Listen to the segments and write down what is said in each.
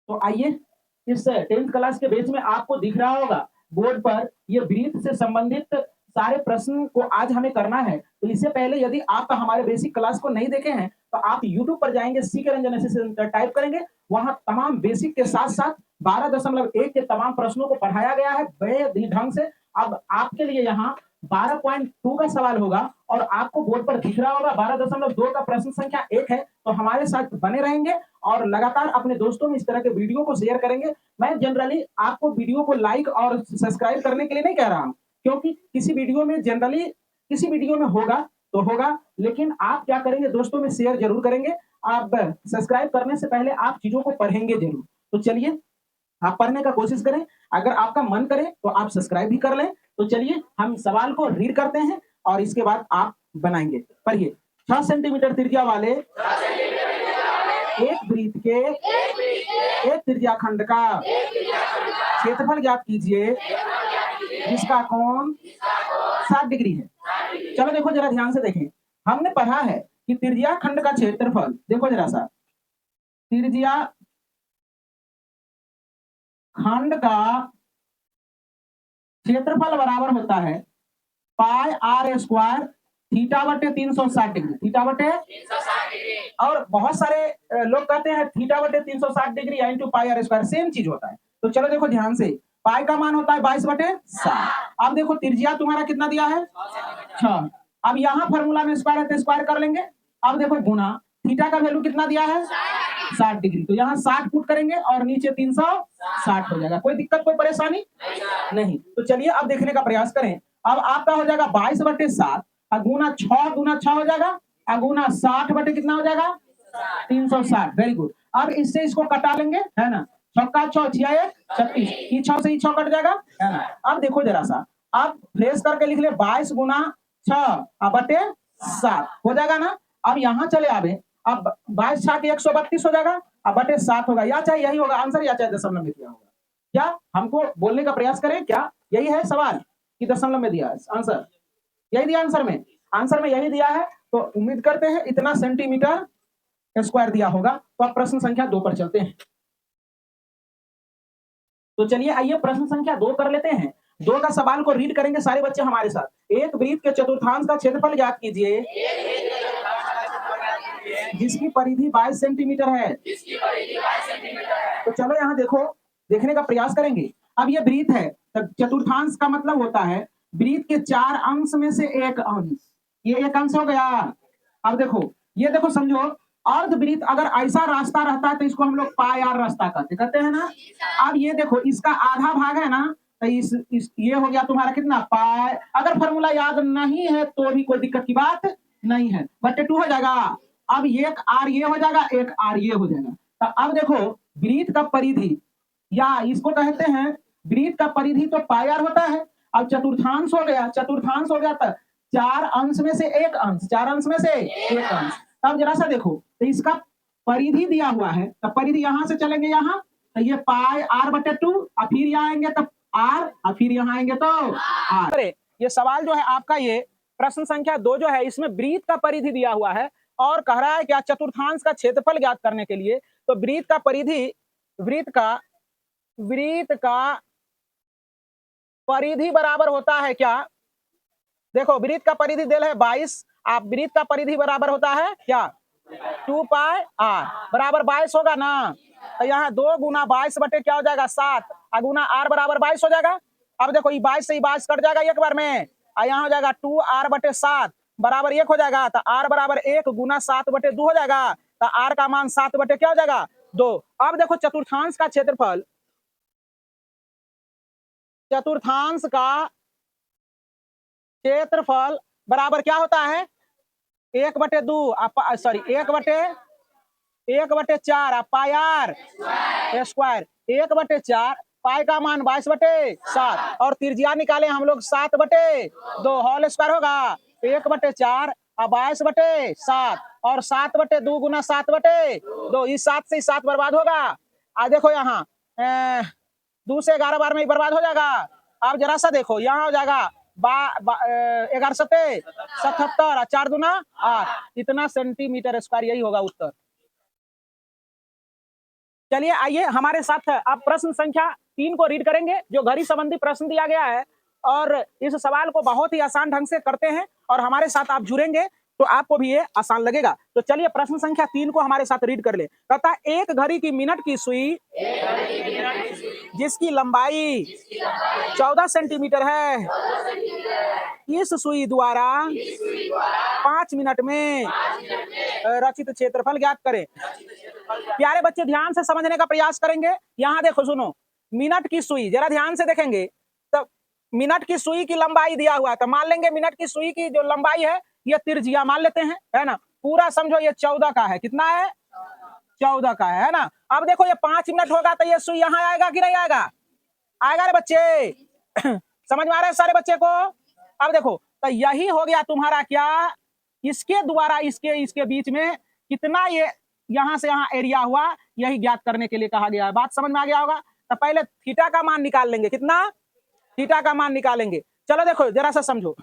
तो आइए इस 10th क्लास के बेस में आपको दिख रहा होगा बोर्ड पर ये ब्रीथ से संबंधित सारे प्रश्न को आज हमें करना है। तो इससे पहले यदि आप हमारे बेसिक क्लास को नहीं देखे हैं तो आप यूट्यूब पर जाएंगे सीके रंजन एसएससी टाइप करेंगे, वहां तमाम बेसिक के साथ साथ 12.1 के तमाम प्रश्नों को पढ़ाया गया है बड़े ढंग से। अब आपके लिए यहाँ 12.2 का सवाल होगा और आपको बोर्ड पर दिख रहा होगा 12.2 का प्रश्न संख्या 1 है। तो हमारे साथ बने रहेंगे और लगातार अपने दोस्तों में इस तरह के वीडियो को शेयर करेंगे। मैं जनरली आपको वीडियो को लाइक और सब्सक्राइब करने के लिए नहीं कह रहा हूं, क्योंकि किसी वीडियो में जनरली किसी वीडियो में होगा तो होगा, लेकिन आप क्या करेंगे दोस्तों में शेयर जरूर करेंगे। आप सब्सक्राइब करने से पहले आप चीजों को पढ़ेंगे जरूर। तो चलिए आप पढ़ने का कोशिश करें, अगर आपका मन करे तो आप सब्सक्राइब भी कर लें। तो चलिए हम सवाल को रीड करते हैं और इसके बाद आप बनाएंगे। पढ़िए, 6 सेंटीमीटर त्रिज्या वाले एक वृत्त के एक त्रिज्याखंड का क्षेत्रफल ज्ञात कीजिए जिसका कोण 60 डिग्री है। चलो देखो जरा ध्यान से देखें, हमने पढ़ा है कि त्रिज्याखंड का क्षेत्रफल, देखो जरा सा, त्रिज्या खंड का क्षेत्रफल बराबर होता है पाई आर स्क्वायर थीटा बटे 360 डिग्री, थीटा बटे 360 डिग्री। और बहुत सारे लोग कहते हैं थीटा बटे 360 degree into pi r square same चीज होता है। तो चलो देखो ध्यान से, पाई का मान होता है 22/7। अब देखो त्रिज्या तुम्हारा कितना दिया है 6। अब यहाँ फॉर्मूला में स्क्वायर है तो स्क्वायर कर लेंगे। अब देखो गुना थीटा का वैल्यू कितना दिया है 60 डिग्री, तो यहाँ 60 पुट करेंगे और नीचे 360 हो जाएगा। कोई दिक्कत कोई परेशानी नहीं। तो चलिए अब देखने का प्रयास करें। अब आपका हो जाएगा 22/7 गुना 6 हो जाएगा, गुना 60 बटे कितना हो जाएगा 360। Very good. अब इससे इसको कटा लेंगे, है ना, 6 6 1 36, ई 6 से ई 6 कट जाएगा, है ना। अब देखो जरा सा, अब फ्रेश करके लिख ले 22 गुना 6 बटे 7 हो जाएगा ना। अब यहाँ चले आवे, अब 22 6 के 132 हो जाएगा, अब बटे 7 होगा, या चाहे यही होगा आंसर, या चाहे दशमलव में दिया होगा। क्या हमको बोलने का प्रयास करें, क्या यही है सवाल कि दशमलव में दिया है आंसर? यही दिया आंसर में यही दिया है। तो उम्मीद करते हैं इतना सेंटीमीटर स्क्वायर दिया होगा। तो अब प्रश्न संख्या 2 पर चलते हैं। तो चलिए आइए प्रश्न संख्या 2 कर लेते हैं। 2 का सवाल को रीड करेंगे सारे बच्चे हमारे साथ। एक वृत्त के चतुर्थांश का क्षेत्रफल ज्ञात कीजिए जिसकी परिधि 22 सेंटीमीटर है। तो चलो यहाँ देखो, देखने का प्रयास करेंगे। अब ये वृत्त है, तो चतुर्थांश का मतलब होता है वृत्त के 4 अंश में से एक अंश, ये एक अंश हो गया। अब देखो, ये देखो समझो, अर्धवृत्त अगर ऐसा रास्ता रहता है तो इसको हम लोग पाई आर रास्ता कहते हैं ना। अब ये देखो इसका आधा भाग है ना, तो इस ये हो गया तुम्हारा कितना पाई। अगर फॉर्मूला याद नहीं है तो भी कोई दिक्कत की बात नहीं है, बटे 2 हो जाएगा। अब एक आर ये हो जाएगा, एक आर ये हो जाएगा। तो अब देखो वृत्त का परिधि, या इसको कहते हैं वृत्त का परिधि तो पाई आर होता है। अब चतुर्थांश हो गया, तो 4 अंश में से एक अंश, 4 अंश में से एक अंश। अब जरा सा देखो, तो इसका परिधि दिया हुआ है, तो परिधि यहां से चलेंगे यहाँ, तो ये पाई आर बटे 2, और फिर यहाँ आएंगे तो आर, और फिर यहाँ आएंगे तो आर। ये सवाल जो है आपका, ये प्रश्न संख्या 2 जो है, इसमें वृत्त का परिधि दिया हुआ है और कह रहा है क्या चतुर्थांश का क्षेत्रफल ज्ञात करने के लिए। तो वृत्त का परिधि, वृत्त का परिधि बराबर होता है क्या, देखो वृत्त का परिधि दिल है 22, आप वृत्त का परिधि बराबर होता है क्या 2 पाई आर बराबर 22 होगा ना। तो यहाँ 2 गुना 22 बटे क्या हो जाएगा 7, गुना आर बराबर 22 हो जाएगा। अब देखो ये 22 से ही 22 कट जाएगा एक बार में, और यहाँ हो जाएगा 2 आर बटे 7 बराबर 1 हो जाएगा। तो आर बराबर 1 गुना 7 बटे 2 हो जाएगा। तो आर का मान 7 बटे क्या हो जाएगा 2। अब देखो चतुर्थांश का क्षेत्रफल, चतुर्थांश का क्षेत्रफल बराबर क्या होता है 1/2, सॉरी 1/4 पाई आर स्क्वायर, 1/4 पाई का मान 22/7 और त्रिज्या निकाले हम लोग 7/2 होल स्क्वायर होगा 1/4 और 22/7 और 7/2 गुना 7/2, इस 7 से 7 बर्बाद होगा। आ देखो यहाँ 2 से 11 बार में ही बर्बाद हो जाएगा। अब जरा सा देखो यहाँ हो जाएगा 11 सत्ते 77 और 4 दूना 8, इतना सेंटीमीटर स्क्वायर, यही होगा उत्तर। चलिए आइए हमारे साथ आप प्रश्न संख्या 3 को रीड करेंगे, जो घड़ी संबंधी प्रश्न दिया गया है और इस सवाल को बहुत ही आसान ढंग से करते हैं और हमारे साथ आप जुड़ेंगे तो आपको भी ये आसान लगेगा। तो चलिए प्रश्न संख्या 3 को हमारे साथ रीड कर ले। कहता है एक घड़ी की मिनट की सुई जिसकी लंबाई 14 सेंटीमीटर है, इस सुई द्वारा 5 मिनट में रचित क्षेत्रफल ज्ञात करें। प्यारे बच्चे ध्यान से समझने का प्रयास करेंगे। यहाँ देखो सुनो, मिनट की सुई जरा ध्यान से देखेंगे तो मिनट की सुई की लंबाई दिया हुआ है, तो मान लेंगे मिनट की सुई की जो लंबाई है ये त्रिज्या मान लेते हैं, है ना। पूरा समझो ये 14 का है, कितना है 14 का है ना। अब देखो ये 5 मिनट होगा तो ये सुई यहाँ आएगा कि नहीं आएगा, आएगा रे बच्चे समझ में आ रहा है सारे बच्चे को। अब देखो तो यही हो गया तुम्हारा क्या, इसके द्वारा इसके बीच में कितना ये यहां से यहां एरिया हुआ, यही ज्ञात करने के लिए कहा गया है। बात समझ में आ गया होगा। तो पहले थीटा का मान निकाल लेंगे, कितना थीटा का मान निकालेंगे। चलो देखो जरा सा समझो,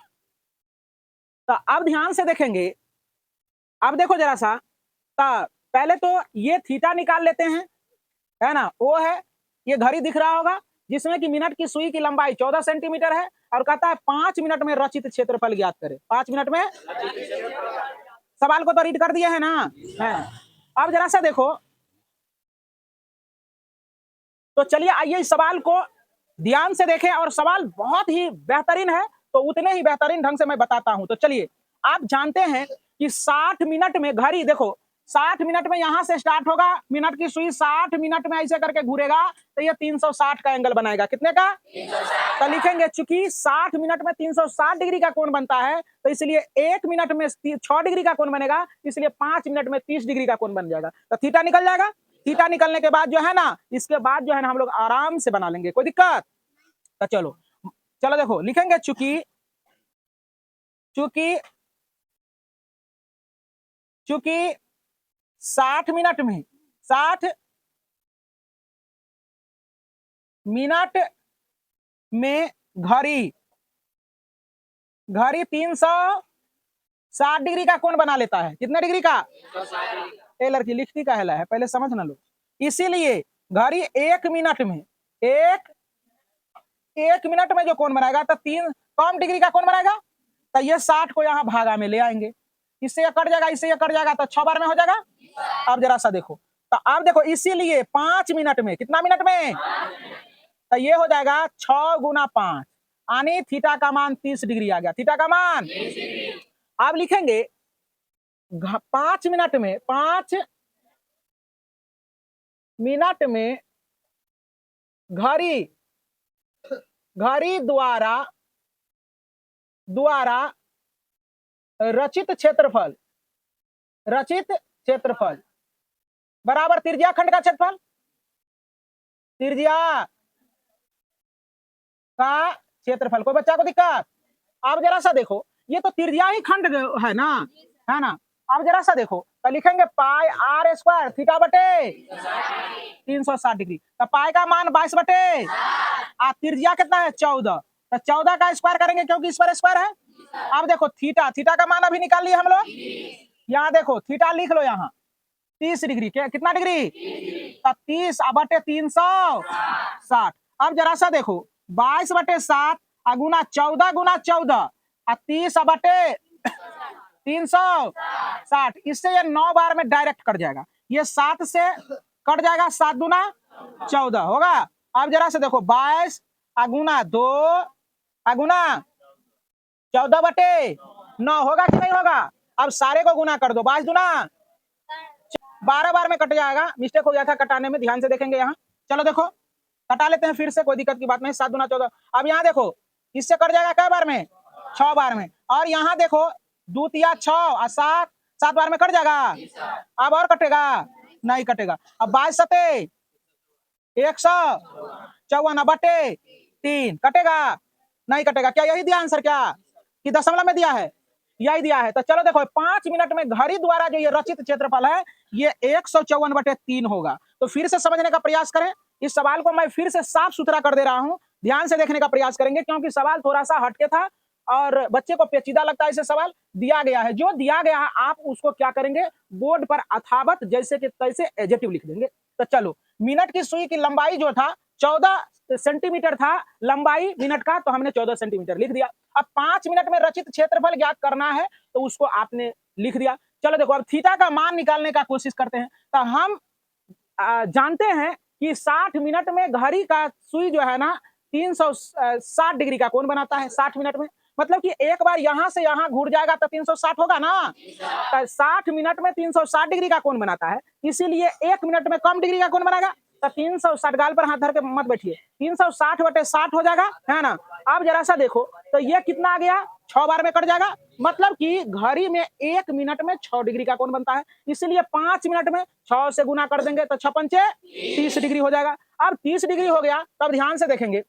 तो अब ध्यान से देखेंगे। अब देखो जरा सा, तो पहले तो ये थीटा निकाल लेते हैं, है ना। वो है ये घड़ी दिख रहा होगा जिसमें कि मिनट की सुई की लंबाई 14 सेंटीमीटर है और कहता है 5 मिनट में रचित क्षेत्रफल ज्ञात करें। 5 मिनट में सवाल को तो रीड कर दिए है ना, है। अब जरा सा देखो, तो चलिए आइए इस सवाल को ध्यान से देखें और सवाल बहुत ही बेहतरीन है, तो उतने ही बेहतरीन ढंग से मैं बताता हूं। तो चलिए, आप जानते हैं कि 60 मिनट में घड़ी देखो 60 मिनट में यहां से स्टार्ट होगा, मिनट की सुई 60 मिनट में ऐसे करके घूरेगा तो ये 360 का एंगल बनाएगा। कितने का, तो लिखेंगे चूंकि 60 मिनट में 360 डिग्री का कोण बनता है, तो इसलिए 1 मिनट में 6 डिग्री का कोण बनेगा, इसलिए 5 मिनट में 30 डिग्री का कोण बन जाएगा। तो थीटा निकल जाएगा। थीटा निकलने के बाद जो है ना, इसके बाद जो है ना हम लोग आराम से बना लेंगे, कोई दिक्कत। तो चलो चलो देखो लिखेंगे चूंकि चूंकि चूंकि 60 मिनट में 60 मिनट में घड़ी 360 डिग्री का कोण बना लेता है। कितने डिग्री का, ए लड़की लिखती का है पहले समझ ना लो। इसीलिए घड़ी 1 मिनट में एक मिनट में जो कोण बनाएगा तो 3 कम डिग्री का कोण बनाएगा, तो ये 60 को यहाँ भागा में ले आएंगे, इससे ये कट जाएगा, इससे ये कट जाएगा, तो 6 बार में हो जाएगा। अब जरा सा देखो, तो अब देखो इसीलिए 5 मिनट में, कितना मिनट में, तो ये हो जाएगा 6 गुना 5 यानी थीटा का मान 30 डिग्री आ गया। थीटा का मान अब लिखेंगे 5 मिनट में 5 मिनट में घड़ी द्वारा रचित क्षेत्रफल बराबर त्रिज्या खंड का क्षेत्रफल, त्रिज्या का क्षेत्रफल। कोई बच्चा को दिक्कत। अब जरा सा देखो, ये तो त्रिज्या ही खंड है ना, है ना। अब जरा सा देखो, तो लिखेंगे पाई आर स्क्वायर थीटा बटे 360 डिग्री, तो पाई का मान 22 बटे त्रिज्या कितना है 14, तो 14 का स्क्वायर करेंगे क्योंकि इस पर स्क्वायर है। अब देखो थीटा का मान अभी निकाल लिए हम लोग, यहाँ देखो थीटा लिख लो, यहाँ 30 डिग्री, कितना डिग्री, तो 30 बटे 360। अब जरा सा देखो 22 बटे 7 गुना 14 गुना 14 और 30 बटे 360, इससे ये 9 बार में डायरेक्ट कट जाएगा, ये 7 से कट जाएगा, 7 गुना 14 होगा। अब जरा से देखो 22 गुना 2 गुना 14 बटे 9 होगा कि नहीं होगा। अब सारे को गुना कर दो, 22 गुना 12 बार में कट जाएगा। मिस्टेक हो गया था कटाने में, ध्यान से देखेंगे यहाँ। चलो देखो कटा लेते हैं फिर से, कोई दिक्कत की बात नहीं। 7 गुना 14, अब यहाँ देखो इससे कट जाएगा कै बार में, 6 बार में। और यहाँ देखो 2 तिया 6 और 7 बार में कट जाएगा। अब और कटेगा नहीं कटेगा। अब 22 सते 154 बटे 3 कटेगा नहीं कटेगा। क्या यही दिया आंसर, क्या कि दशमलव में दिया है, यही दिया है। तो चलो देखो 5 मिनट में घड़ी द्वारा जो ये रचित क्षेत्रफल है ये 154 बटे 3 होगा। तो फिर से समझने का प्रयास करें, इस सवाल को मैं फिर से साफ सुथरा कर दे रहा हूं, ध्यान से देखने का प्रयास करेंगे क्योंकि सवाल थोड़ा सा हटके था और बच्चे को पेचीदा लगता है। इसे सवाल दिया गया है, जो दिया गया है आप उसको क्या करेंगे, बोर्ड पर अथावत जैसे कि तैसे एडजेक्टिव लिख देंगे। तो चलो मिनट की सुई की लंबाई जो था 14 सेंटीमीटर था लंबाई मिनट का, तो हमने 14 सेंटीमीटर लिख दिया। अब 5 मिनट में रचित क्षेत्रफल ज्ञात करना है, तो उसको आपने लिख दिया। चलो देखो अब थीटा का मान निकालने का कोशिश करते हैं। तो हम जानते हैं कि 60 मिनट में घड़ी का सुई जो है ना 360 डिग्री का कोण बनाता है 60 मिनट में। मतलब कि एक बार यहां से यहां घूर जाएगा तो 360 होगा ना। तो 60 मिनट में 360 डिग्री का कोण बनाता है, इसीलिए 1 मिनट में कम डिग्री का कोण बनेगा। तो 360, गाल पर हाथ धर के मत बैठिए, 360 बटे 60 हो जाएगा, है ना। अब जरा सा देखो तो ये कितना आ गया, 6 बार में कट जाएगा। मतलब कि घड़ी में 1 मिनट में 6 डिग्री का कोण बनता है, इसलिए 5 मिनट में 6 से गुना कर देंगे तो 6 पंचे 30 डिग्री हो जाएगा। अब 30 डिग्री हो गया, तब ध्यान से देखेंगे।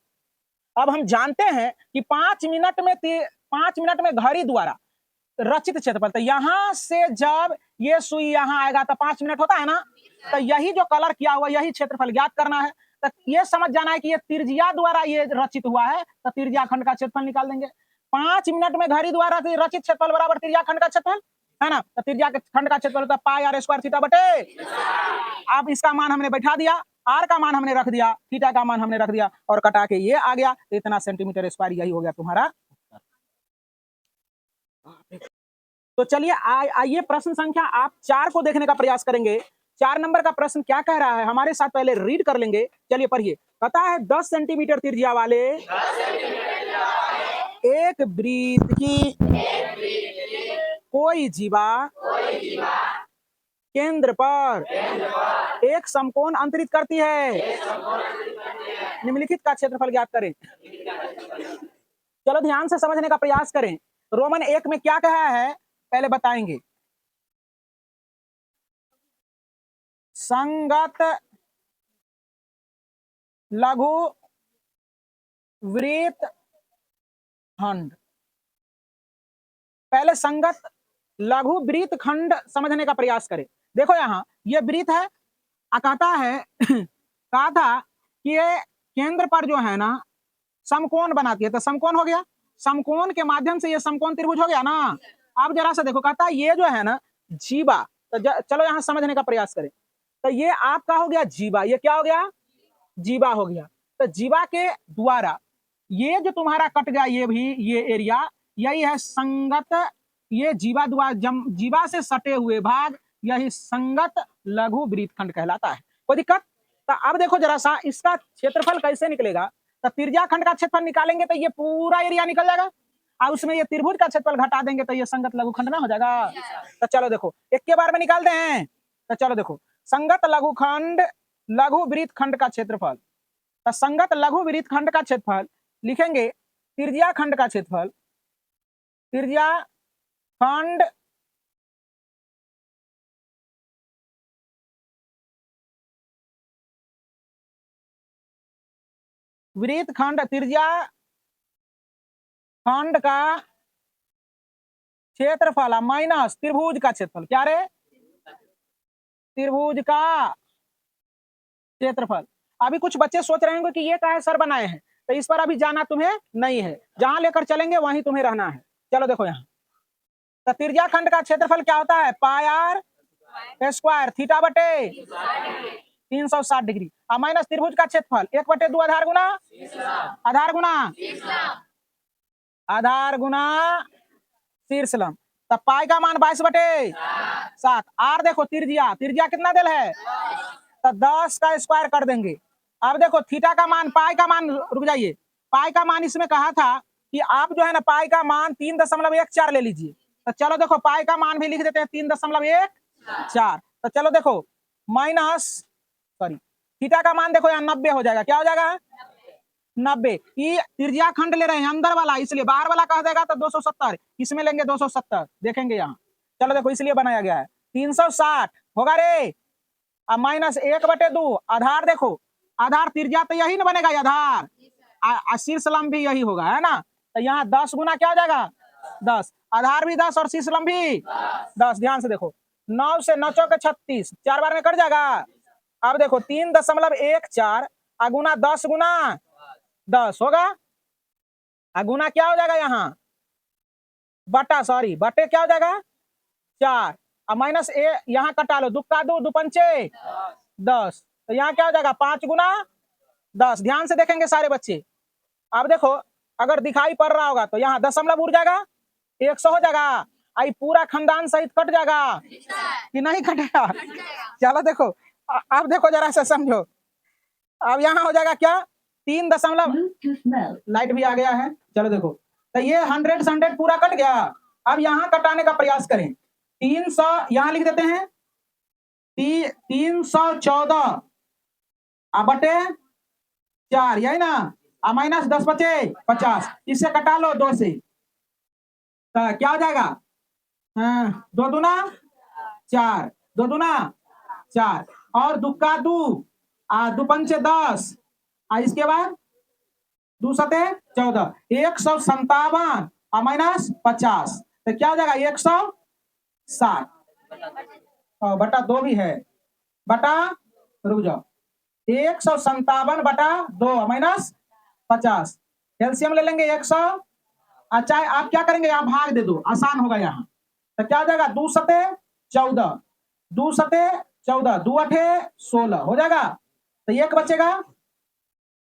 अब हम जानते हैं कि 5 मिनट में घड़ी द्वारा रचित क्षेत्रफल, तो यहां से जब ये सुई यहां आएगा तो 5 मिनट होता है ना। तो यही जो कलर किया हुआ यही क्षेत्रफल ज्ञात करना है। तो ये समझ जाना है कि ये त्रिज्या द्वारा ये रचित हुआ है, तो त्रिज्या खंड का क्षेत्रफल निकाल देंगे। 5 मिनट में घड़ी द्वारा रचित क्षेत्रफल बराबर त्रिज्या खंड का क्षेत्रफल, है ना। तो त्रिज्या के खंड का क्षेत्रफल होता है पाई आर स्क्वायर थीटा बटे। अब इसका मान हमने बैठा दिया, आर का मान हमने रख दिया, थीटा का मान हमने रख दिया, और कटा के ये आ गया, तो इतना सेंटीमीटर स्क्वायर यही हो गया तुम्हारा। तो चलिए आइए प्रश्न संख्या आप 4 को देखने का प्रयास करेंगे। 4 नंबर का प्रश्न क्या कह रहा है हमारे साथ पहले रीड कर लेंगे। चलिए पढ़िए। कहता है 10 सेंटीमीटर त्रिज्या वाले एक वृत्त की कोई जीवा केंद्र पर एक समकोण अंतरित करती है, निम्नलिखित का क्षेत्रफल ज्ञात करें। चलो ध्यान से समझने का प्रयास करें। रोमन 1 में क्या कहा है पहले बताएंगे। संगत लघु वृत्त खंड, पहले संगत लघु वृत्त खंड समझने का प्रयास करें। देखो यहां ये वृत्त है, कहता है कहा था कि ये केंद्र पर जो है ना समकोण बनाती है, तो समकोण हो गया, समकोण के माध्यम से ये समकोण त्रिभुज हो गया ना। अब जरा सा देखो, कहता है ये जो है ना जीवा, तो चलो यहां समझने का प्रयास करें। तो ये आपका हो गया जीवा, ये क्या हो गया, जीवा हो गया। तो जीवा के द्वारा ये जो तुम्हारा कट गया ये भी, ये एरिया यही है संगत, ये जीवा द्वारा जीवा से सटे हुए भाग यही संगत लघु वृत्तखंड कहलाता है। कोई दिक्कत। तो अब देखो जरा सा इसका क्षेत्रफल कैसे निकलेगा। तो त्रिज्या खंड का क्षेत्रफल निकालेंगे तो ये पूरा एरिया निकल जाएगा, और उसमें ये त्रिभुज का क्षेत्रफल घटा देंगे तो ये संगत लघु खंड ना हो जाएगा। तो चलो देखो एक के बार में निकालते हैं। तो चलो देखो संगत लघु खंड लघु वृत्त खंड का क्षेत्रफल, तो संगत लघु वृत्त खंड का क्षेत्रफल लिखेंगे त्रिज्या खंड का क्षेत्रफल, त्रिज्या खंड वृत्त खंड, त्रिज्या खंड का क्षेत्रफल माइनस त्रिभुज का क्षेत्रफल, क्या रे, त्रिभुज का क्षेत्रफल। अभी कुछ बच्चे सोच रहे होंगे कि ये काहे सर बनाए हैं, तो इस पर अभी जाना तुम्हें नहीं है, जहां लेकर चलेंगे वहीं तुम्हें रहना है। चलो देखो यहाँ तो त्रिज्या खंड का क्षेत्रफल क्या होता है, पाई आर स्क्वायर थीटा बटे 360 डिग्री, और माइनस त्रिभुज का क्षेत्रफल 1/2 आधार गुना आधार गुना आधार गुना शीर्ष लंब। तब पाई का मान 22/7। आर देखो त्रिज्या, त्रिज्या कितना दिल है, तो 10 का स्क्वायर कर देंगे। अब देखो थीटा का मान, पाई का मान, रुक जाइए, पाई का मान इसमें कहा था कि आप जो है ना पाई का मान 3.14 ले लीजिए। तो चलो देखो पाई का मान भी लिख देते हैं 3.14। तो चलो देखो माइनस, सॉरी, थीटा का मान देखो यहाँ 90 हो जाएगा, क्या हो जाएगा 90। ये त्रिज्या खंड ले रहे हैं अंदर वाला, इसलिए बाहर वाला कह देगा तो 270, इसमें लेंगे 270, देखेंगे यहाँ। चलो देखो इसलिए बनाया गया है 360 होगा रे, अब माइनस 1/2 आधार, देखो आधार त्रिज्या तो यही ना बनेगा, आधार शीर्ष लंब भी यही होगा, है ना। तो यहाँ 10 गुना क्या हो जाएगा 10, आधार भी 10 और शीर्ष लंब भी 10। ध्यान से देखो 9 से 9 चौके 36, 4 बार में कट जाएगा। अब देखो 3.14 अगुना 10 गुना 10 होगा, अगुना क्या हो जाएगा यहाँ बटा, सॉरी बटे क्या हो जाएगा 4, अब माइनस ए यहाँ कटा लो, 2 का 2 2 पंचे 10, तो यहाँ क्या हो जाएगा 5 गुना 10। ध्यान से देखेंगे सारे बच्चे। अब देखो अगर दिखाई पड़ रहा होगा तो यहाँ दशमलव उड़ जाएगा 100 हो जाएगा। आई पूरा खानदान सहित कट जाएगा कि नहीं कटेगा? चलो देखो अब देखो जरा से समझो। अब यहाँ हो जाएगा क्या 3 दशमलव, लाइट भी आ गया है। चलो देखो तो ये 100 से 100 पूरा कट गया। अब यहाँ कटाने का प्रयास करें। 300 यहाँ लिख देते हैं 314 बटे 4, यही ना। माइनस 10 बचे 50, इससे कटा लो 2 से तो क्या हो जाएगा 2 दूना 4, 2 दूना 4 और दुक्का 2, 2 पंचे 10, इसके बाद 2 सते 14, 157 माइनस 50 तो क्या हो जाएगा 160 और बटा 2 भी है बटा, रुक जाओ, 157 बटा 2 माइनस 50। एलसीएम ले लेंगे 100। अच्छा आप क्या करेंगे यहाँ भाग दे दो, आसान होगा यहाँ। तो क्या हो जाएगा 2 सते 14, 2 सते 14, 2 अठे 16 हो जाएगा। तो एक बचेगा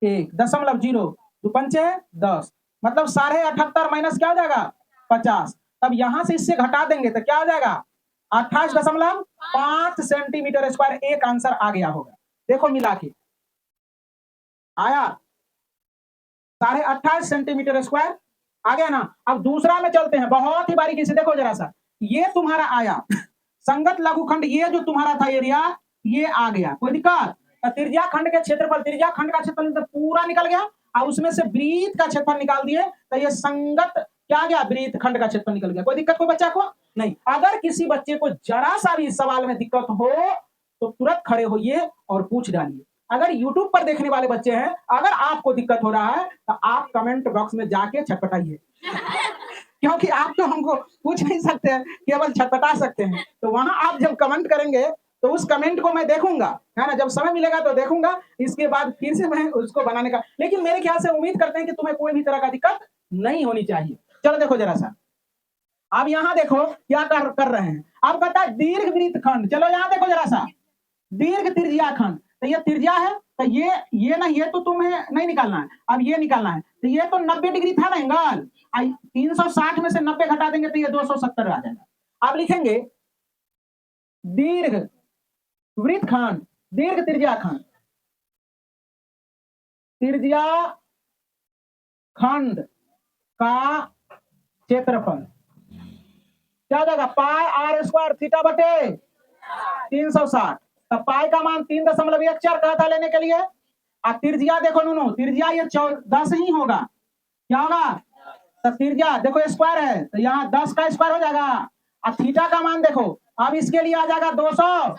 1.0, 2 पंचे 10, मतलब 78.5 माइनस क्या हो जाएगा 50। तब यहां से इससे घटा देंगे तो क्या हो जाएगा 28.5 सेंटीमीटर स्क्वायर। एक आंसर आ गया होगा। देखो मिला के आया 28.5 सेंटीमीटर स्क्वायर आ गया ना। अब दूसरा में चलते हैं, बहुत ही बारीकी से देखो जरा सा। ये तुम्हारा आया संगत लघुखंड, ये जो तुम्हारा था एरिया ये आ गया, कोई दिक्कत? त्रिज्या खंड के क्षेत्रफल, त्रिज्या खंड का क्षेत्रफल तो पूरा निकल गया और उसमें से वृत्त का क्षेत्रफल निकाल दिए तो ये संगत क्या गया वृत्त खंड का क्षेत्रफल निकल गया। कोई दिक्कत कोई बच्चा को नहीं। अगर किसी बच्चे को जरा सा भी सवाल में दिक्कत हो तो तुरंत खड़े होइए और पूछ डालिए। अगर YouTube पर देखने वाले बच्चे हैं, अगर आपको दिक्कत हो रहा है तो आप कमेंट बॉक्स में जाके छटपटाइए क्योंकि आप तो हमको पूछ नहीं सकते हैं, केवल छटपटा सकते हैं। तो वहां आप जब कमेंट करेंगे तो उस कमेंट को मैं देखूंगा, है ना। जब समय मिलेगा तो देखूंगा, इसके बाद फिर से मैं उसको बनाने का। लेकिन मेरे ख्याल से उम्मीद करते हैं कि तुम्हें कोई भी तरह का दिक्कत नहीं होनी चाहिए। चलो देखो जरा सा, अब यहाँ देखो क्या कर रहे हैं। अब कहता है दीर्घ वृत्त खंड। चलो यहाँ देखो जरा सा, दीर्घ त्रिज्या खंड। तो ये त्रिज्या है तो ये ना, ये तो तुम्हें नहीं निकालना है, अब ये निकालना है। तो ये तो 90 डिग्री था ना एंगल, 360 में से 90 घटा देंगे तो ये 270 आ जाएगा। अब लिखेंगे दीर्घ वृत्तखंड, दीर्घ त्रिज्या खंड, त्रिज्या खंड का क्षेत्रफल क्या हो जाएगा पाई आर स्क्वायर थीटा बटे 360। तो पाई का मान 3.14 कहा था लेने के लिए। त्रिज्या देखो नूनू, त्रिज्या ये 10 ही होगा, क्या होगा? तो त्रिज्या देखो स्क्वायर है तो यहाँ 10 का स्क्वायर हो जाएगा। अब थीटा का मान देखो, अब इसके लिए आ जाएगा 200,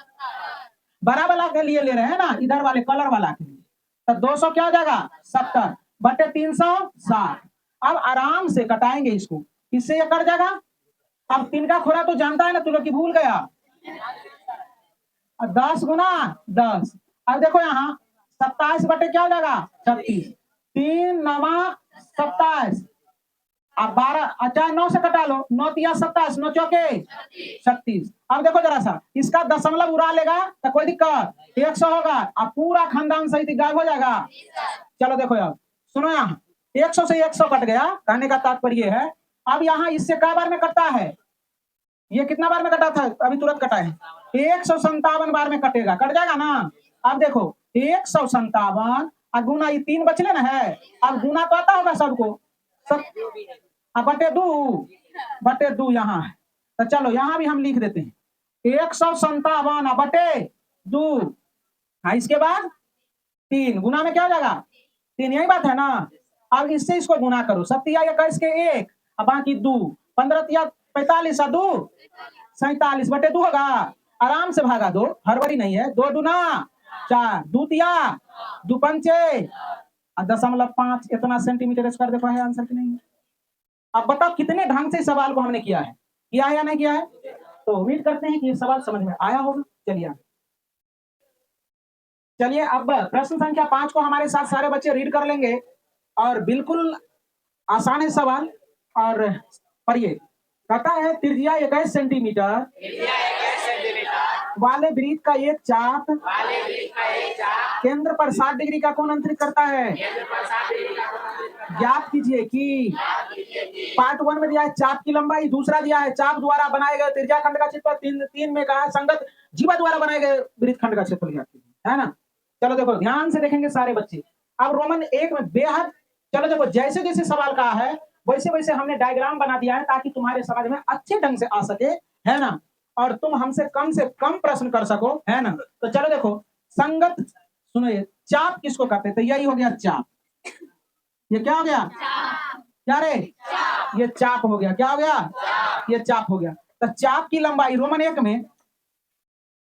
बड़ा वाला के लिए ले रहे हैं ना, इधर वाले कलर वाला के लिए। तो 200 क्या हो जाएगा 70 बटे 360। अब आराम से कटाएंगे इसको, इससे ये कट जाएगा। अब 3 का खोरा तो जानता है ना, तू लोग की भूल गया। 10 गुना 10, अब देखो यहाँ 27 बटे क्या हो जाएगा 36, 3 9 27, अब 12, अच्छा 9 से कटा लो, 9 तिया 27, 9 चौके 36। अब देखो जरा सा, इसका दशमलव उड़ा लेगा तो कोई दिक्कत, 100 होगा, अब पूरा खानदान सहित गायब हो जाएगा। चलो देखो यार सुनो, यहाँ 100 से 100 कट गया, कहने का तात्पर्य है अब यहाँ इससे क्या बार में कटता है, ये कितना बार में कटा था, अभी तुरंत कटा है, 157 बार में कटेगा, कट जाएगा ना। अब देखो 157 गुना ये 3 बचले ना है, अब गुना तो आता होगा सबको, बटे 2 यहाँ है। तो चलो यहाँ भी हम लिख देते हैं 157 बटे 2, इसके बाद 3 गुना में क्या हो जाएगा 3, यही बात है ना। अब इससे इसको गुना करो, 7 या 21 के 1, अब बाकी 2, 15 या 45 2 47 बटे 2 होगा, आराम से भागा दो, हड़बड़ी नहीं है। 2 दूना 4, 2 तिया 2 पंचे 0.5, इतना सेंटीमीटर स्क्वायर देखो है आंसर की नहीं है। अब बताओ कितने ढंग से सवाल को हमने किया है या नहीं किया है। तो उम्मीद करते हैं कि ये सवाल समझ में आया होगा। चलिए अब प्रश्न संख्या 5 को हमारे साथ सारे बच्चे रीड कर लेंगे और बिल्कुल आसान है सवाल। और पढ़िए, कहता है त्रिज्या 21 सेंटीमीटर वाले वृत्त का एक चाप केंद्र पर 60 डिग्री का कोण अंतरित करता है। ज्ञात कीजिए कि पार्ट 1 में दिया है चाप की लंबाई, दूसरा दिया है चाप द्वारा बनाए गए त्रिज्याखंड का क्षेत्रफल, 3 में कहा संगत जीवा द्वारा बनाए गए वृत्तखंड का क्षेत्रफल ज्ञात कीजिए, है ना। चलो देखो ध्यान से देखेंगे सारे बच्चे। अब रोमन 1 में बेहद, चलो देखो जैसे जैसे सवाल कहा है वैसे वैसे हमने डायग्राम बना दिया है ताकि तुम्हारे समझ में अच्छे ढंग से आ सके, है ना, और तुम हमसे कम प्रश्न कर सको, है ना। तो चलो देखो संगत, सुनो ये चाप किसको कहते हैं, तो यही हो गया चाप। ये क्या हो गया, क्या रे, ये चाप हो गया, क्या हो गया, ये चाप हो गया। तो चाप की लंबाई रोमन 1 में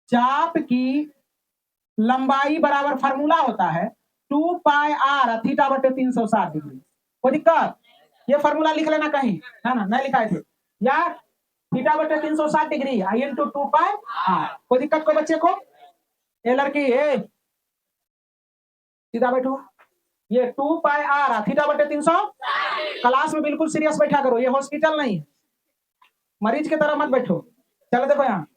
चाप की लंबाई बराबर फार्मूला होता है 2 पाई आर थीटा बटे 360 डिग्री। कोई दिक्कत, ये फार्मूला लिख लेना कहीं, है ना, नहीं लिखाए थे, या थीटा बटे 360 डिग्री आई इंटू 2 पाई आर। कोई दिक्कत को बच्चे को, ए लड़की ए सीधा बैठो, ये 2 पाई आर थीटा बटे 300, क्लास में बिल्कुल सीरियस बैठा करो, ये हॉस्पिटल नहीं है, मरीज की तरह मत बैठो। चलो देखो यहाँ,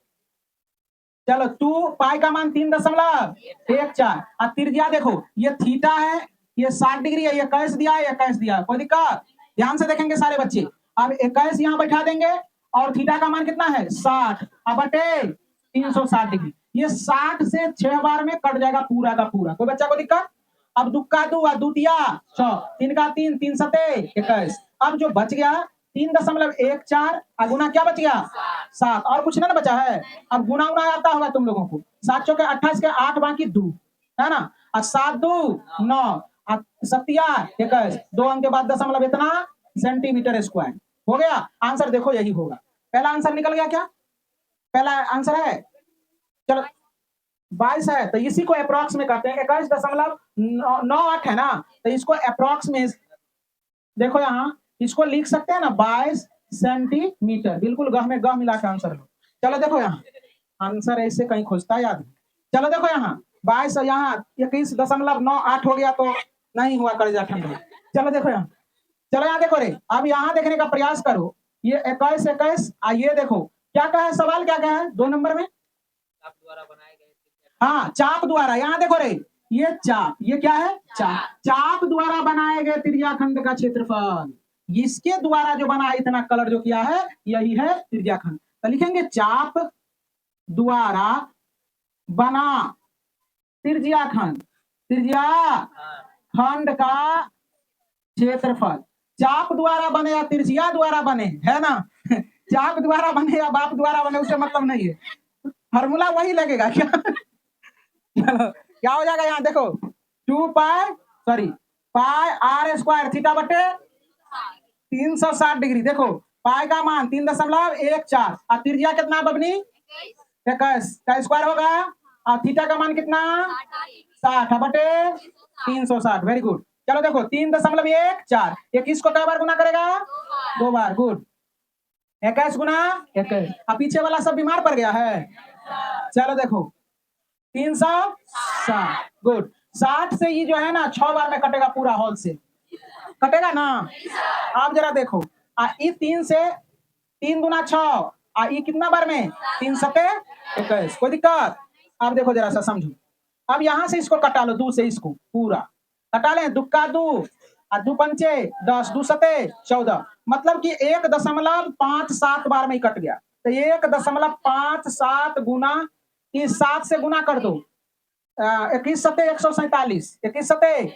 चलो 2 पाई का मान 3.14 और त्रिज्या देखो ये थीटा है, ये 60 डिग्री है, ये 21 दिया है, 21 दिया है। कोई दिक्कत, ध्यान से देखेंगे सारे बच्चे। अब 21 यहाँ बैठा देंगे और थीटा का मान कितना है 60 बटे 360 डिग्री, ये 60 से 6 बार में कट जाएगा पूरा का पूरा। कोई बच्चा को दिक्कत। अब दुक्का दू द्वितीया 6, 3 का 3, 3 सते 21। अब जो बच गया 3.14 गुना क्या बच गया 7, और कुछ ना बचा है। अब गुना उना आता होगा तुम लोगों को, 7 चौके 28 के 8 बाकी 2, है ना, और 7 2 9 सतिया 21, 2 अंक के बाद दशमलव इतना सेंटीमीटर स्क्वायर हो गया। आंसर देखो यही होगा, पहला आंसर निकल गया, क्या पहला आंसर है, चलो 22 है, तो इसी को अप्रॉक्स में कहते हैं 21.98 है ना, तो इसको अप्रॉक्स में देखो यहाँ इसको लिख सकते हैं ना 22 सेंटीमीटर, बिल्कुल गह में गह मिला के आंसर लो। चलो देखो यहाँ आंसर ऐसे कहीं खोजता है याद, चलो देखो यहाँ 22 यहाँ 21.98 हो गया तो नहीं हुआ कलेजा ठंड। चलो देखो यहाँ, चलो यहाँ देखो रे, अब यहाँ देखने का प्रयास करो, ये 21 ये देखो क्या कहा है, सवाल क्या कहा है 2 नंबर में, हाँ चाप द्वारा, यहाँ देखो रे ये चाप, ये क्या है चाप, चाप द्वारा बनाए गए त्रिज्याखंड का क्षेत्रफल, इसके द्वारा जो बना इतना कलर जो किया है यही है त्रिज्याखंड। तो लिखेंगे चाप द्वारा बना त्रिज्याखंड, त्रिज्याखंड का क्षेत्रफल, चाप द्वारा बने या त्रिज्या द्वारा बने, है ना, चाप द्वारा बने या बाप द्वारा बने उससे मतलब नहीं है, फार्मूला वही लगेगा क्या। क्या हो जाएगा यहाँ देखो 2 पाई आर स्क्वायर थीटा बटे 360 डिग्री, देखो पाई का मान 3.14 और त्रिज्या कितना बबनी 21 का स्क्वायर होगा, और थीटा का मान कितना 60 बटे 360। Very good. चलो देखो 3.14 21 को कई बार गुना करेगा 2 बार, गुड 21 गुना 21। अब पीछे वाला सब बीमार पड़ गया है, चलो देखो 360, गुड 60 से ये जो है ना 6 बार में कटेगा पूरा हॉल से, कटेगा ना। आप जरा देखो ये 3 से 3 गुना 6 ये कितना बार में 3 सते 21। कोई दिक्कत, आप देखो जरा सा समझो, अब यहां से इसको कटा लो, 2 से इसको पूरा कटा लें, दुक्का 2 और 2 पंचे 10, 2 सते 14, मतलब कि 1.57 बार में ही कट गया। तो 1.57 गुना इस 7 से गुना कर दो, 21 सते 147, 21 सते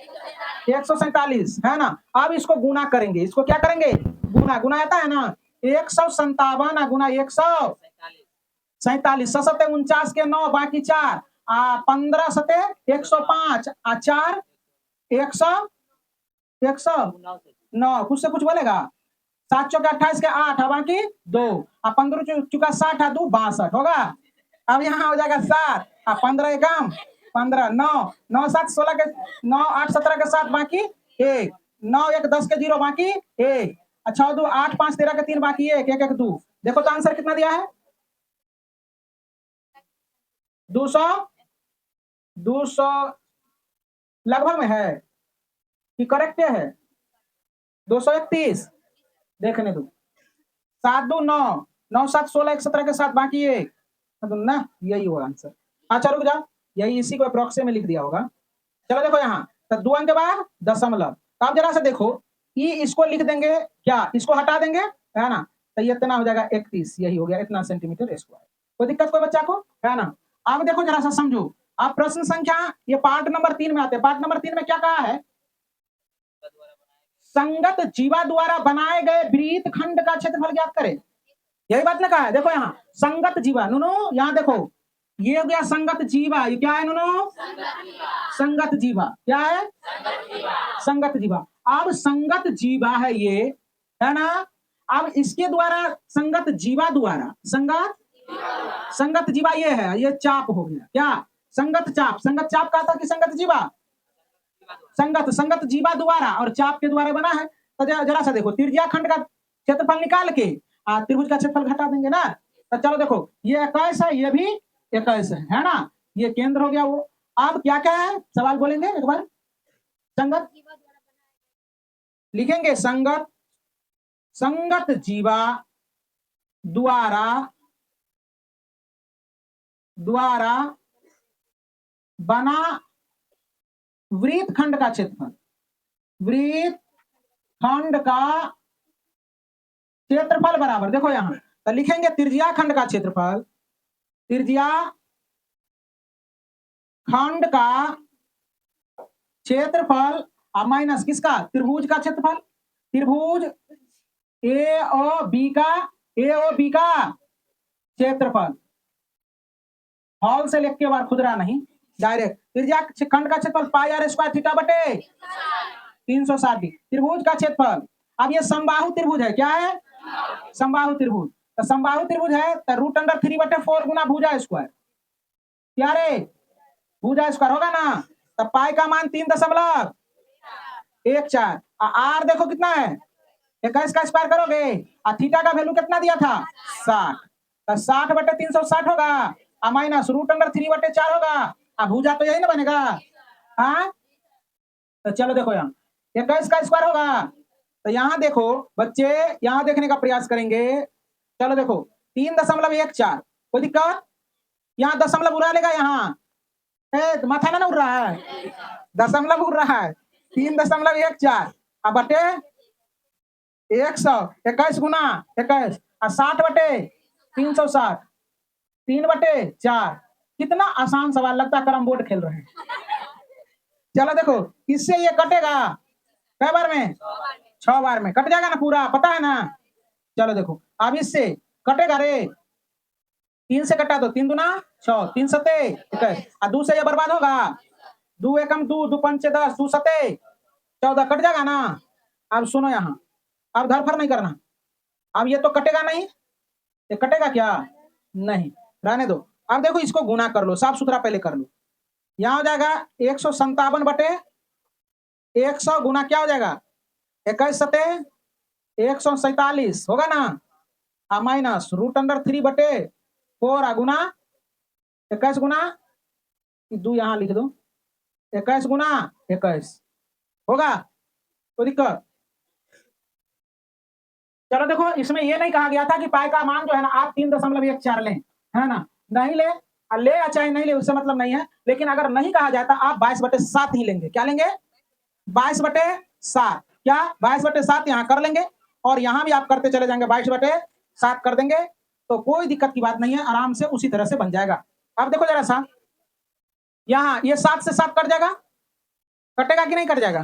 147, है ना। अब इसको गुना करेंगे, इसको क्या करेंगे गुना, गुना आता है ना 157 गुना 147, 7 49 के 9 बाकी 4 15 सते 105 4 109, कुछ से कुछ बोलेगा, 7 चौके 28 के 8 बाकी 2 15 चुका 60 2 62 होगा। अब यहाँ हो जाएगा 7 15 एकम 15 9 9 7 16 के 9 8 17 के 7 बाकी 1 9 1 10 के 0 बाकी 1 अच्छा 2 8 5 13 के 3 बाकी 1 1 1 2। देखो तो आंसर कितना दिया है 200 लगभग में है कि करेक्ट है 231, देखने दो 7 2 9 9 7 16 1 17 के 7 बाकी 1 तो ना यही होगा आंसर। अच्छा रुक जाओ, यही इसी को अप्रोक्से में लिख दिया होगा। चलो देखो यहाँ, तो 2 अंक के बाद दशमलव। तो आप जरा सा देखो, ये इसको लिख देंगे क्या, इसको हटा देंगे, है ना, तो ये इतना हो जाएगा 31, यही हो गया इतना सेंटीमीटर स्क्वायर। कोई दिक्कत कोई बच्चा को, है ना। अब देखो जरा सा समझो, आप प्रश्न संख्या, ये पार्ट नंबर 3 में आते हैं। पार्ट नंबर 3 में क्या कहा है, संगत जीवा द्वारा बनाए गए वृत्त खंड का क्षेत्रफल ज्ञात करें, यही बात ना कहा है। देखो यहाँ संगत जीवा, नुनो यहाँ देखो, ये हो गया संगत जीवा, ये क्या है नुनो, संगत जीवा, क्या है, संगत जीवा। अब संगत जीवा है ये, है ना। अब इसके द्वारा संगत जीवा द्वारा, संगत जीवा ये है, ये चाप हो गया क्या, संगत चाप, संगत चाप कहा था कि संगत जीवा, संगत जीवा द्वारा और चाप के द्वारा बना है। तो जरा सा देखो, त्रिज्या खंड का क्षेत्रफल निकाल के त्रिभुज का क्षेत्रफल घटा देंगे ना। तो चलो देखो, ये 21 है, ये भी 21 है ना, ये केंद्र हो गया वो। अब क्या क्या है, सवाल बोलेंगे एक बार, संगत लिखेंगे, संगत जीवा द्वारा बना वृत्त खंड का क्षेत्रफल, वृत्त खंड का क्षेत्रफल बराबर, देखो यहां तो लिखेंगे त्रिज्या खंड का क्षेत्रफल, त्रिज्या खंड का क्षेत्रफल माइनस किसका, त्रिभुज का क्षेत्रफल, त्रिभुज ए ओ बी का क्षेत्रफल, हॉल से लिख के बार खुदरा नहीं, डायरेक्ट। त्रिज्या खंड का क्षेत्रफल पाई आर स्क्वायर थीटा बटे 360 डिग्री, त्रिभुज का क्षेत्रफल। अब ये समबाहु त्रिभुज है, क्या है, समबाहु त्रिभुज। तो समबाहु त्रिभुज है तो √3/4 गुना भुजा स्क्वायर, क्या रे, भुजा स्क्वायर होगा ना। तो पाई का मान 3.14, आर देखो कितना है, 21 का स्क्वायर करोगे, और थीटा का वैल्यू कितना दिया था 60, तो 60/360 होगा, माइनस √3/4 होगा, भुजा तो यही ना बनेगा। हाँ, तो चलो देखो यहाँ 21 का स्क्वायर होगा, तो यहाँ देखो बच्चे, यहाँ देखने का प्रयास करेंगे। चलो देखो 3.14, कोई दिक्कत, यहाँ दशमलव उड़ा लेगा, यहाँ माथा ना उड़ रहा है, दशमलव उड़ रहा है, 3.14 अब बटे 100, 21 गुना 21 और 60/360, 3/4। कितना आसान सवाल, लगता है कैरम बोर्ड खेल रहे हैं। चलो देखो, इससे ये कटेगा कै बार में, 6 बार में कट जाएगा ना पूरा, पता है ना। चलो देखो, अब इससे कटेगा रे, 3 से कटा दो, 3 दूना 6, 3 सते 21, और 2 से ये बर्बाद होगा, 2 एकम 2, 2 पंचे 10, 2 सते 14, कट जाएगा ना। अब सुनो यहाँ, अब धरफर नहीं करना, अब ये तो कटेगा नहीं, ये कटेगा क्या, नहीं, रहने दो। अब देखो इसको गुना कर लो, साफ सुथरा पहले कर लो, यहाँ हो जाएगा 157/100 गुना क्या हो जाएगा, 21 सते 147 होगा ना, माइनस √3/4 गुना 21 गुना 2, यहाँ लिख दो 21 गुना 21 होगा, तो दिक्कत। चलो देखो, इसमें ये नहीं कहा गया था कि पाई का मान जो है ना आप 3.14 लें, है ना, नहीं ले या चाहे नहीं ले, उससे मतलब नहीं है। लेकिन अगर नहीं कहा जाता आप 22/7 ही लेंगे, क्या लेंगे, 22/7, क्या 22/7 यहाँ कर लेंगे, और यहाँ भी आप करते चले जाएंगे, 22/7 कर देंगे, तो कोई दिक्कत की बात नहीं है, आराम से उसी तरह से बन जाएगा। अब देखो जरा सा, यहाँ ये 7 से 7 कट जाएगा, कटेगा कि नहीं कट जाएगा,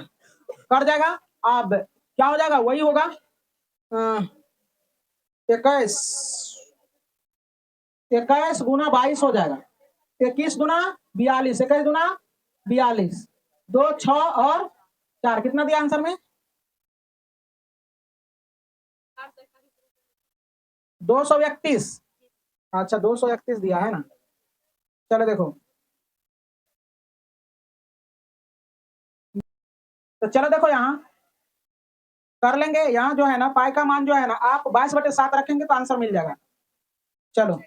कट जाएगा। अब क्या हो जाएगा, वही होगा 21 गुना 22 हो जाएगा, 21 गुना 42, 21 गुना 42, 2 6 और 4, कितना दिया आंसर में, 231। अच्छा 231 दिया है ना। चलो देखो, तो चलो देखो यहाँ कर लेंगे, यहाँ जो है ना पाई का मान जो है ना आप 22/7 रखेंगे तो आंसर मिल जाएगा। चलो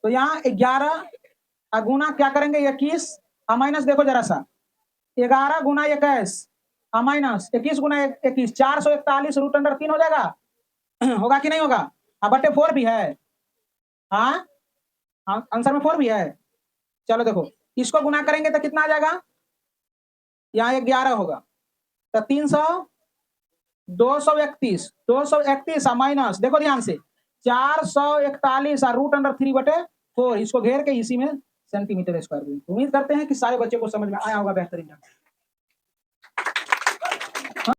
तो यहाँ 11 गुना क्या करेंगे 21, माइनस देखो जरा सा, 11 गुना 21 माइनस 21 गुना 21, 441 √3 हो जाएगा। होगा कि नहीं होगा, बटे 4 भी है, हाँ आंसर में 4 भी है। चलो देखो, इसको गुना करेंगे तो कितना आ जाएगा, यहाँ 11 होगा तो 300 231 माइनस, देखो ध्यान से 441 √3/4, इसको घेर के इसी में सेंटीमीटर स्क्वायर। उम्मीद करते हैं कि सारे बच्चे को समझ में आया होगा बेहतरीन।